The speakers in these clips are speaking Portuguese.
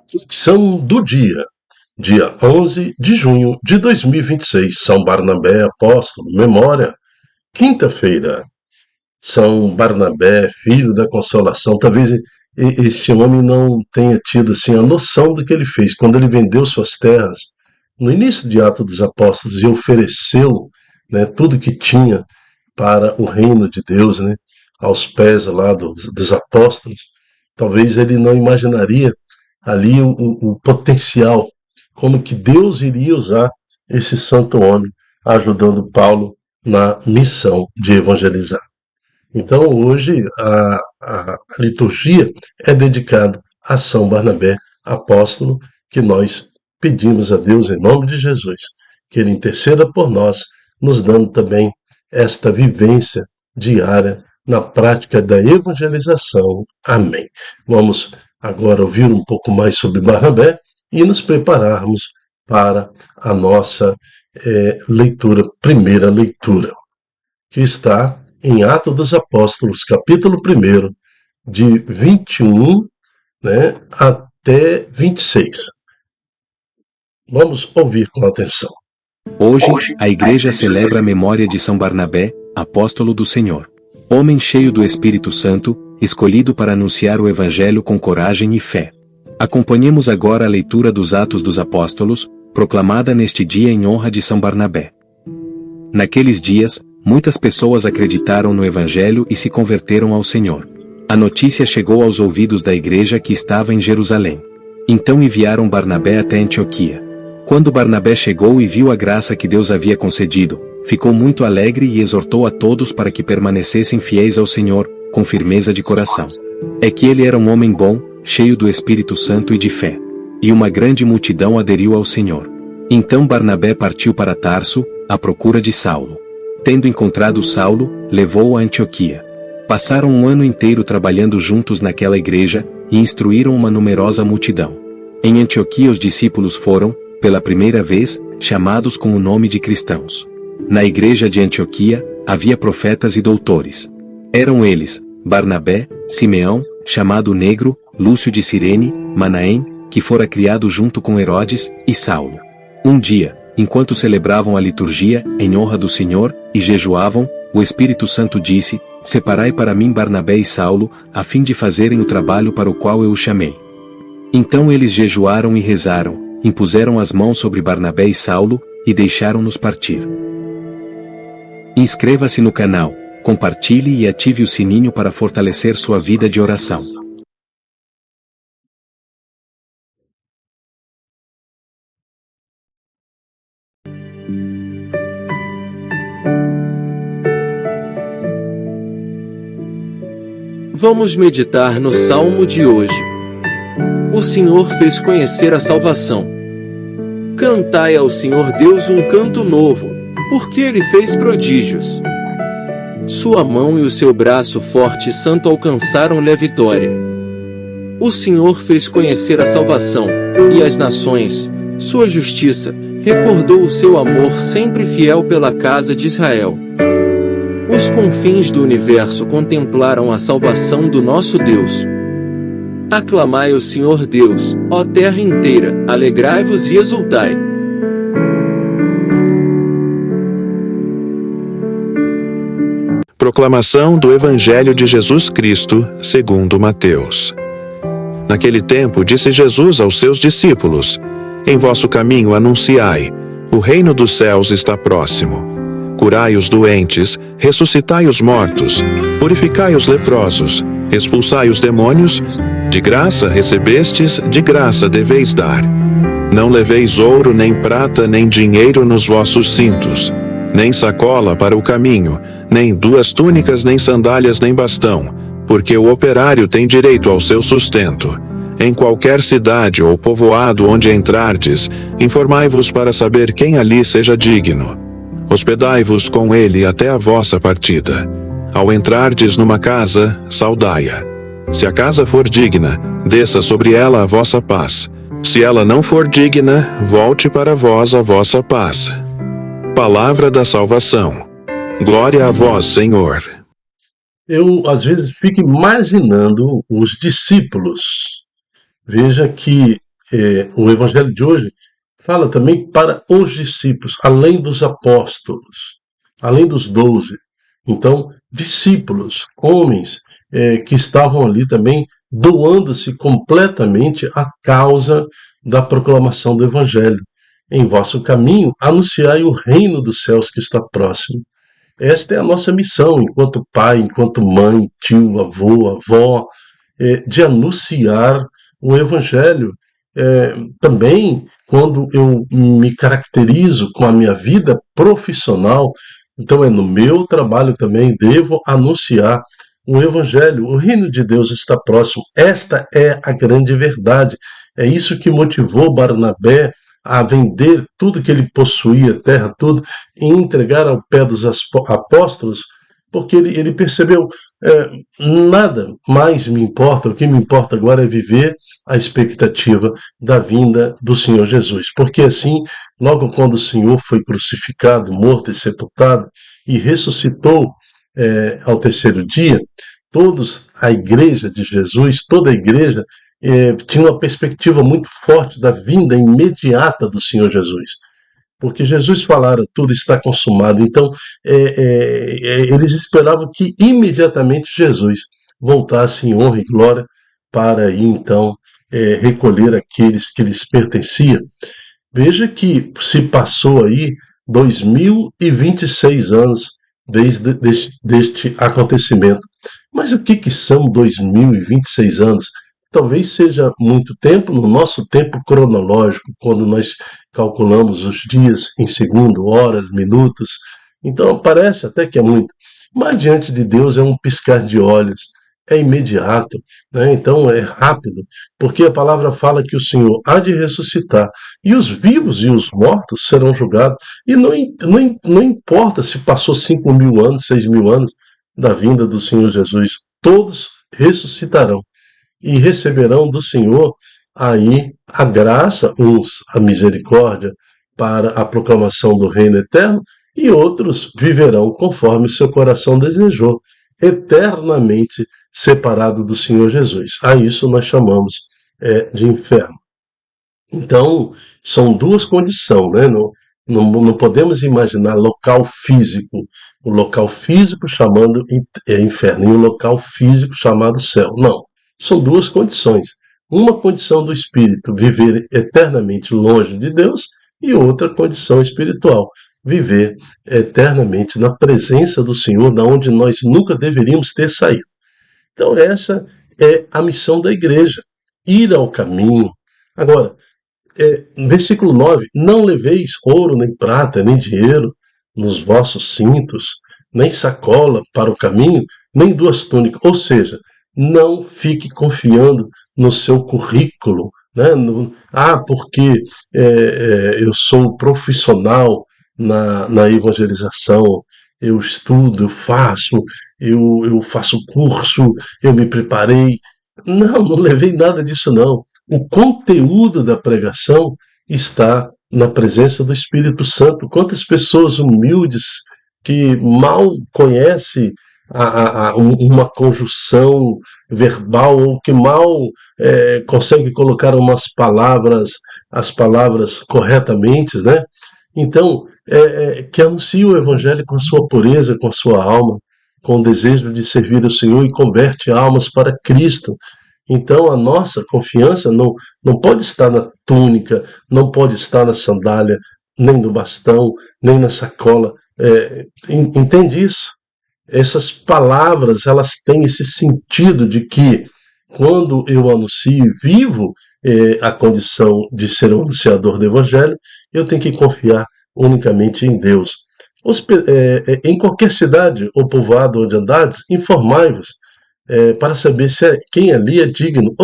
Reflexão do dia 11 de junho de 2026, São Barnabé Apóstolo, memória, quinta-feira. São Barnabé, filho da consolação. Talvez este homem não tenha tido assim, a noção do que ele fez quando ele vendeu suas terras no início de Atos dos Apóstolos e ofereceu, né, tudo que tinha para o reino de Deus, né, aos pés lá dos apóstolos. Talvez ele não imaginaria ali o potencial, como que Deus iria usar esse santo homem ajudando Paulo na missão de evangelizar. Então hoje a liturgia é dedicada a São Barnabé, apóstolo, que nós pedimos a Deus em nome de Jesus, que ele interceda por nós, nos dando também esta vivência diária na prática da evangelização. Amém. Vamos agora ouvir um pouco mais sobre Barnabé e nos prepararmos para a nossa primeira leitura, que está em Atos dos Apóstolos, capítulo 1, de 21, né, até 26. Vamos ouvir com atenção. Hoje, a Igreja celebra a memória de São Barnabé, apóstolo do Senhor. Homem cheio do Espírito Santo, escolhido para anunciar o Evangelho com coragem e fé. Acompanhemos agora a leitura dos Atos dos Apóstolos, proclamada neste dia em honra de São Barnabé. Naqueles dias, muitas pessoas acreditaram no Evangelho e se converteram ao Senhor. A notícia chegou aos ouvidos da igreja que estava em Jerusalém. Então enviaram Barnabé até Antioquia. Quando Barnabé chegou e viu a graça que Deus havia concedido, ficou muito alegre e exortou a todos para que permanecessem fiéis ao Senhor, com firmeza de coração. É que ele era um homem bom, cheio do Espírito Santo e de fé. E uma grande multidão aderiu ao Senhor. Então Barnabé partiu para Tarso, à procura de Saulo. Tendo encontrado Saulo, levou-o a Antioquia. Passaram um ano inteiro trabalhando juntos naquela igreja, e instruíram uma numerosa multidão. Em Antioquia os discípulos foram, pela primeira vez, chamados com o nome de cristãos. Na igreja de Antioquia, havia profetas e doutores. Eram eles, Barnabé, Simeão, chamado Negro, Lúcio de Cirene, Manaém, que fora criado junto com Herodes, e Saulo. Um dia, enquanto celebravam a liturgia, em honra do Senhor, e jejuavam, o Espírito Santo disse: Separai para mim Barnabé e Saulo, a fim de fazerem o trabalho para o qual eu os chamei. Então eles jejuaram e rezaram, impuseram as mãos sobre Barnabé e Saulo, e deixaram-nos partir. Inscreva-se no canal, compartilhe e ative o sininho para fortalecer sua vida de oração. Vamos meditar no Salmo de hoje. O Senhor fez conhecer a salvação. Cantai ao Senhor Deus um canto novo, porque Ele fez prodígios. Sua mão e o seu braço forte e santo alcançaram-lhe a vitória. O Senhor fez conhecer a salvação, e as nações, sua justiça, recordou o seu amor sempre fiel pela casa de Israel. Os confins do universo contemplaram a salvação do nosso Deus. Aclamai o Senhor Deus, ó terra inteira, alegrai-vos e exultai. Proclamação do Evangelho de Jesus Cristo, segundo Mateus. Naquele tempo disse Jesus aos seus discípulos: Em vosso caminho anunciai, o reino dos céus está próximo. Curai os doentes, ressuscitai os mortos, purificai os leprosos, expulsai os demônios. De graça recebestes, de graça deveis dar. Não leveis ouro, nem prata, nem dinheiro nos vossos cintos, nem sacola para o caminho, nem duas túnicas, nem sandálias, nem bastão, porque o operário tem direito ao seu sustento. Em qualquer cidade ou povoado onde entrardes, informai-vos para saber quem ali seja digno. Hospedai-vos com ele até a vossa partida. Ao entrardes numa casa, saudai-a. Se a casa for digna, desça sobre ela a vossa paz. Se ela não for digna, volte para vós a vossa paz. Palavra da salvação. Glória a vós, Senhor. Eu, às vezes, fico imaginando os discípulos. Veja que o evangelho de hoje fala também para os discípulos, além dos apóstolos, além dos 12. Então, discípulos, homens que estavam ali também doando-se completamente à causa da proclamação do evangelho. Em vosso caminho, anunciai o reino dos céus que está próximo. Esta é a nossa missão, enquanto pai, enquanto mãe, tio, avô, avó, de anunciar o Evangelho. Também, quando eu me caracterizo com a minha vida profissional, então no meu trabalho também devo anunciar o Evangelho. O reino de Deus está próximo. Esta é a grande verdade. É isso que motivou Barnabé a vender tudo que ele possuía, terra, tudo, e entregar ao pé dos apóstolos, porque ele percebeu, nada mais me importa, o que me importa agora é viver a expectativa da vinda do Senhor Jesus. Porque assim, logo quando o Senhor foi crucificado, morto e sepultado, e ressuscitou ao terceiro dia, a igreja de Jesus, toda a igreja, tinha uma perspectiva muito forte da vinda imediata do Senhor Jesus. Porque Jesus falara, tudo está consumado. Então, eles esperavam que imediatamente Jesus voltasse em honra e glória para aí, então, recolher aqueles que lhes pertenciam. Veja que se passou aí 2026 anos desde deste acontecimento. Mas o que são 2026 anos? Talvez seja muito tempo no nosso tempo cronológico, quando nós calculamos os dias em segundo, horas, minutos. Então parece até que é muito. Mas diante de Deus é um piscar de olhos, é imediato, né? Então é rápido, porque a palavra fala que o Senhor há de ressuscitar, e os vivos e os mortos serão julgados. E não importa se passou 5.000 anos, 6.000 anos da vinda do Senhor Jesus, todos ressuscitarão e receberão do Senhor aí a graça, uns a misericórdia para a proclamação do reino eterno, e outros viverão conforme o seu coração desejou, eternamente separado do Senhor Jesus. A isso nós chamamos de inferno. Então, são duas condições, né? Não podemos imaginar local físico, o local físico chamando inferno e o local físico chamado céu. Não. São duas condições. Uma condição do espírito, viver eternamente longe de Deus, e outra condição espiritual, viver eternamente na presença do Senhor, da onde nós nunca deveríamos ter saído. Então essa é a missão da igreja, ir ao caminho. Agora, versículo 9, não leveis ouro, nem prata, nem dinheiro nos vossos cintos, nem sacola para o caminho, nem 2 túnicas. Ou seja, não fique confiando no seu currículo, né? Porque eu sou profissional na evangelização, eu estudo, eu faço curso, eu me preparei. Não levei nada disso não. O conteúdo da pregação está na presença do Espírito Santo. Quantas pessoas humildes que mal conhecem uma conjunção verbal, ou que mal consegue colocar as palavras corretamente, né? Então, que anuncie o Evangelho com a sua pureza, com a sua alma, com o desejo de servir o Senhor, e converte almas para Cristo. Então a nossa confiança não pode estar na túnica, não pode estar na sandália, nem no bastão, nem na sacola. Entende isso? Essas palavras, elas têm esse sentido de que, quando eu anuncio e vivo a condição de ser um anunciador do Evangelho, eu tenho que confiar unicamente em Deus. Em qualquer cidade ou povoado onde andares, informai-vos para saber quem ali é digno.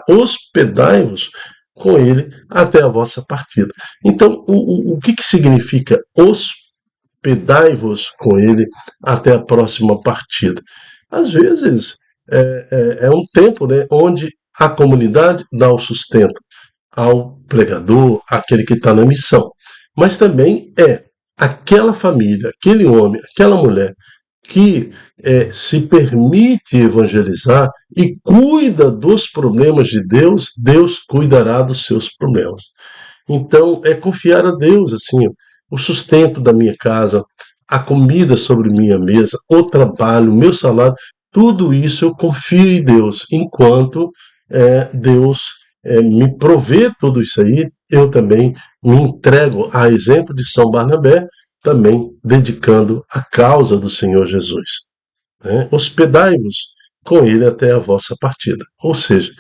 Hospedai-vos com ele até a vossa partida. Então, o que significa hospedai-vos com ele até a próxima partida? Às vezes é um tempo, né, onde a comunidade dá o sustento ao pregador, àquele que está na missão. Mas também aquela família, aquele homem, aquela mulher que se permite evangelizar e cuida dos problemas de Deus, Deus cuidará dos seus problemas. Então, é confiar a Deus, assim, o sustento da minha casa, a comida sobre minha mesa, o trabalho, o meu salário, tudo isso eu confio em Deus. Enquanto Deus me provê tudo isso aí, eu também me entrego, a exemplo de São Barnabé, também dedicando a causa do Senhor Jesus. Hospedai-vos com ele até a vossa partida. Ou seja,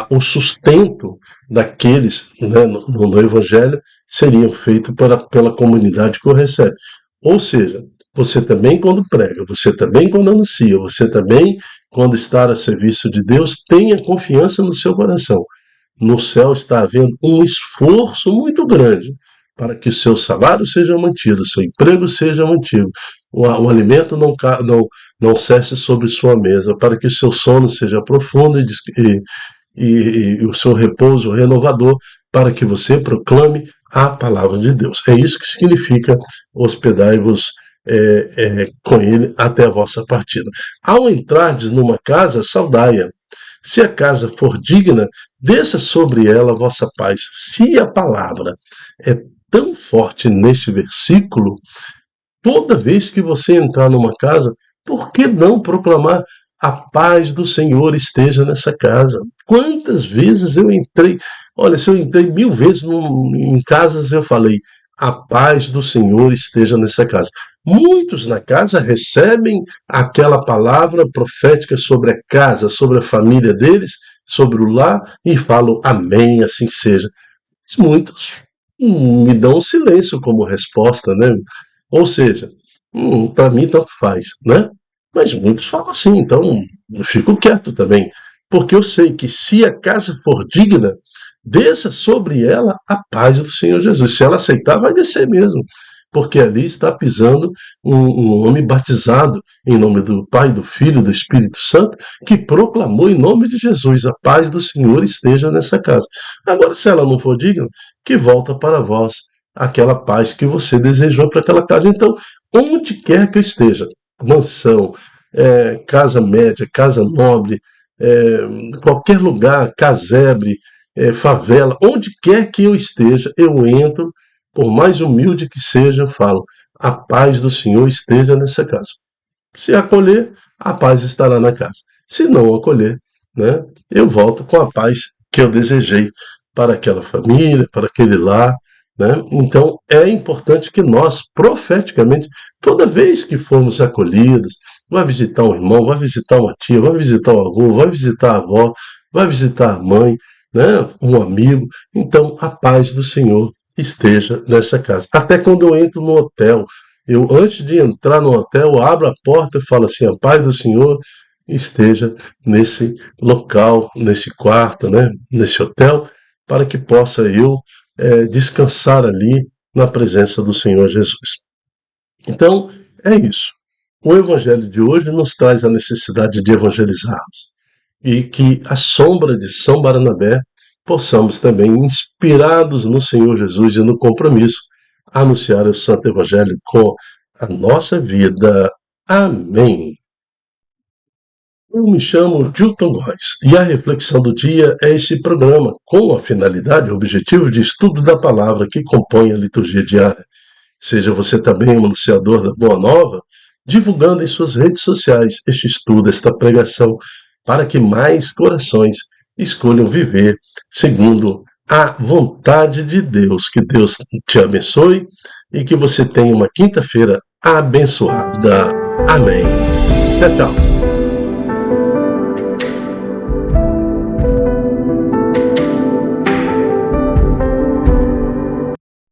o sustento daqueles, né, no Evangelho seriam feito pela comunidade que o recebe. Ou seja, você também quando prega, você também quando anuncia, você também quando está a serviço de Deus, tenha confiança no seu coração. No céu está havendo um esforço muito grande para que o seu salário seja mantido, o seu emprego seja mantido, o alimento não cesse sobre sua mesa, para que o seu sono seja profundo e o seu repouso renovador, para que você proclame a palavra de Deus. É isso que significa hospedai-vos com ele até a vossa partida. Ao entrardes numa casa, saudai-a. Se a casa for digna, desça sobre ela a vossa paz. Se a palavra é tão forte neste versículo, toda vez que você entrar numa casa, por que não proclamar a paz do Senhor esteja nessa casa? Quantas vezes eu entrei, olha, se eu entrei 1000 vezes em casas, eu falei, a paz do Senhor esteja nessa casa. Muitos na casa recebem aquela palavra profética sobre a casa, sobre a família deles, sobre o lar, e falam, amém, assim seja. Mas muitos me dão um silêncio como resposta, né? Ou seja, para mim tanto faz, né? Mas muitos falam assim, então eu fico quieto também, porque eu sei que se a casa for digna, desça sobre ela a paz do Senhor Jesus. Se ela aceitar, vai descer mesmo, porque ali está pisando um homem batizado em nome do Pai, do Filho e do Espírito Santo, que proclamou em nome de Jesus, a paz do Senhor esteja nessa casa. Agora, se ela não for digna, que volta para vós aquela paz que você desejou para aquela casa. Então, onde quer que eu esteja, mansão, casa média, casa nobre, qualquer lugar, casebre, favela, onde quer que eu esteja, eu entro, por mais humilde que seja, eu falo, a paz do Senhor esteja nessa casa. Se acolher, a paz estará na casa. Se não acolher, né, eu volto com a paz que eu desejei para aquela família, para aquele lar, né? Então, é importante que nós, profeticamente, toda vez que formos acolhidos, vai visitar um irmão, vai visitar uma tia, vai visitar o avô, vai visitar a avó, vai visitar a mãe, né? Um amigo, então a paz do Senhor esteja nessa casa. Até quando eu entro no hotel, eu antes de entrar no hotel, eu abro a porta e falo assim, a paz do Senhor esteja nesse local, nesse quarto, né? Nesse hotel, para que possa eu descansar ali na presença do Senhor Jesus. Então, é isso. O Evangelho de hoje nos traz a necessidade de evangelizarmos e que a sombra de São Barnabé possamos também, inspirados no Senhor Jesus e no compromisso, anunciar o Santo Evangelho com a nossa vida. Amém. Eu me chamo Dilton Góes e a reflexão do dia é esse programa com a finalidade e objetivo de estudo da palavra que compõe a liturgia diária. Seja você também um anunciador da Boa Nova, divulgando em suas redes sociais este estudo, esta pregação, para que mais corações escolham viver segundo a vontade de Deus. Que Deus te abençoe e que você tenha uma quinta-feira abençoada. Amém. Tchau, tchau.